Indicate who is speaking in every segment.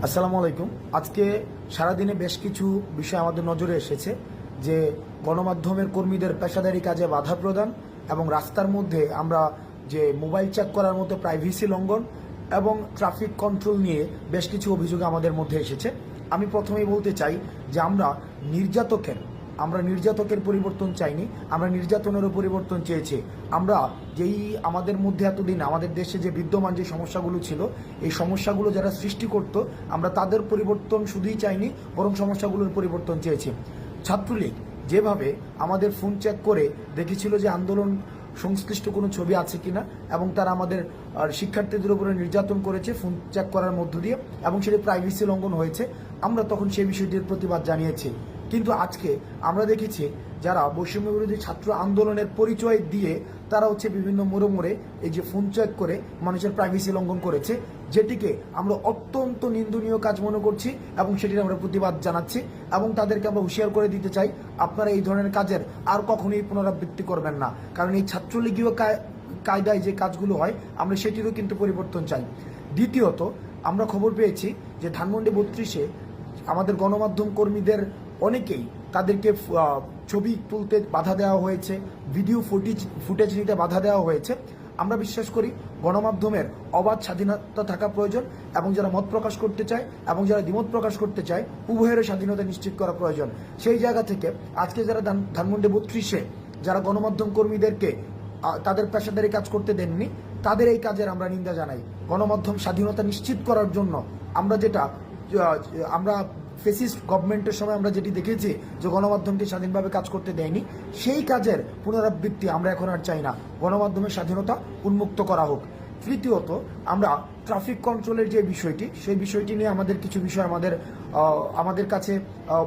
Speaker 1: আসসালামু আলাইকুম। আজকে সারাদিনে বেশ কিছু বিষয় আমাদের নজরে এসেছে, যে গণমাধ্যমের কর্মীদের পেশাদারি কাজে বাধা প্রদান এবং রাস্তার মধ্যে আমরা যে মোবাইল চেক করার মতো প্রাইভেসি লঙ্ঘন এবং ট্রাফিক কন্ট্রোল নিয়ে বেশ কিছু অভিযোগ আমাদের মধ্যে এসেছে। আমি প্রথমেই বলতে চাই যে আমরা নির্যাতকের পরিবর্তন চাইনি, আমরা নির্যাতনেরও পরিবর্তন চেয়েছি। আমরা যেই আমাদের মধ্যে এতদিন আমাদের দেশে যে বিদ্যমান যে সমস্যাগুলো ছিল, এই সমস্যাগুলো যারা সৃষ্টি করত, আমরা তাদের পরিবর্তন শুধুই চাইনি, বরং সমস্যাগুলোর পরিবর্তন চেয়েছি। ছাত্রলীগ যেভাবে আমাদের ফোন চেক করে দেখেছিল যে আন্দোলন সংশ্লিষ্ট কোনো ছবি আছে কিনা, এবং তারা আমাদের শিক্ষার্থীদের উপরে নির্যাতন করেছে ফোন চেক করার মধ্য দিয়ে, এবং সেটি প্রাইভেসি লঙ্ঘন হয়েছে, আমরা তখন সেই বিষয়টির প্রতিবাদ জানিয়েছি। কিন্তু আজকে আমরা দেখেছি যারা বৈষম্য বিরোধী ছাত্র আন্দোলনের পরিচয় দিয়ে তারা বিভিন্ন মোড়ে এই যে ফোন চেক করে মানুষের প্রাইভেসি লঙ্ঘন করেছে, যেটিকে আমরা অত্যন্ত নিন্দনীয় কাজ মনে করছি এবং সেটির আমরা প্রতিবাদ জানাচ্ছি এবং তাদেরকে আমরা হুঁশিয়ার করে দিতে চাই, আপনারা এই ধরনের কাজের আর কখনোই পুনরাবৃত্তি করবেন না। কারণ এই ছাত্রলীগীয় কায়দায় যে কাজগুলো হয়, আমরা সেটিরও কিন্তু পরিবর্তন চাই। দ্বিতীয়ত, আমরা খবর পেয়েছি যে ধানমন্ডি 32-এ আমাদের গণমাধ্যম কর্মীদের অনেকেই তাদেরকে ছবি তুলতে বাধা দেওয়া হয়েছে, ভিডিও ফুটেজ নিতে বাধা দেওয়া হয়েছে। আমরা বিশ্বাস করি গণমাধ্যমের অবাধ স্বাধীনতা থাকা প্রয়োজন, এবং যারা মত প্রকাশ করতে চায় এবং যারা দ্বিমত প্রকাশ করতে চায়, উভয়ের স্বাধীনতা নিশ্চিত করা প্রয়োজন। সেই জায়গা থেকে আজকে যারা ধানমন্ডি 32-এ যারা গণমাধ্যম কর্মীদেরকে তাদের পেশাদারি কাজ করতে দেননি, তাদের এই কাজের আমরা নিন্দা জানাই। গণমাধ্যম স্বাধীনতা নিশ্চিত করার জন্য আমরা ফেসিস্ট গভর্নমেন্টের সময় আমরা যেটি দেখেছি যে গণমাধ্যমকে স্বাধীনভাবে কাজ করতে দেয়নি, সেই কাজের পুনরাবৃত্তি আমরা এখন আর চাই না। গণমাধ্যমের স্বাধীনতা উন্মুক্ত করা হোক। তৃতীয়ত, আমরা ট্রাফিক কন্ট্রোলের যে বিষয়টি, সেই বিষয়টি নিয়ে আমাদের কিছু বিষয় আমাদের কাছে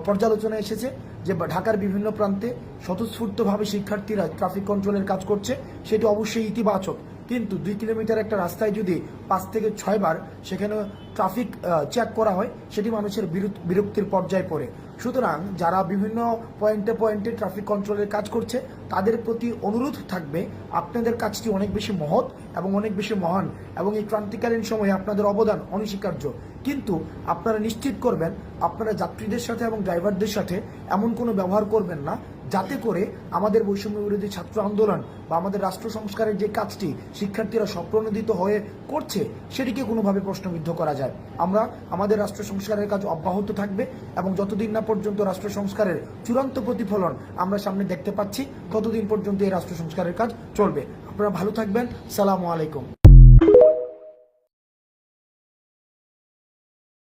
Speaker 1: পর্যালোচনা এসেছে, যে ঢাকার বিভিন্ন প্রান্তে স্বতঃস্ফূর্তভাবে শিক্ষার্থীরা ট্রাফিক কন্ট্রোলের কাজ করছে, সেটি অবশ্যই ইতিবাচক। কিন্তু 2 কিলোমিটার একটা রাস্তায় যদি 5 থেকে 6 বার সেখানে ট্রাফিক চেক করা হয়, সেটি মানুষের বিরক্তির পর্যায়ে পড়ে। সুতরাং যারা বিভিন্ন পয়েন্টে ট্রাফিক কন্ট্রোলের কাজ করছে, তাদের প্রতি অনুরোধ থাকবে, আপনাদের কাজটি অনেক বেশি মহৎ এবং অনেক বেশি মহান, এবং এই ক্রান্তিকালীন সময়ে আপনাদের অবদান অনস্বীকার্য। কিন্তু আপনারা নিশ্চিত করবেন আপনারা যাত্রীদের সাথে এবং ড্রাইভারদের সাথে এমন কোনো ব্যবহার করবেন না যাতে করে আমাদের বৈষম্য বিরোধী ছাত্র আন্দোলন বা আমাদের রাষ্ট্র সংস্কারের যে কাজটি শিক্ষার্থীরা স্বপ্রণোদিত হয়ে করছে, সেটিকে কোনোভাবে প্রশ্নবিদ্ধ করা যায়। আমরা আমাদের রাষ্ট্র সংস্কারের কাজ অব্যাহত থাকবে, এবং যতদিন না পর্যন্ত রাষ্ট্র সংস্কারের চূড়ান্ত প্রতিফলন আমরা সামনে দেখতে পাচ্ছি, ততদিন পর্যন্ত এই রাষ্ট্র সংস্কারের কাজ চলবে। আপনারা ভালো থাকবেন। সালামু আলাইকুম।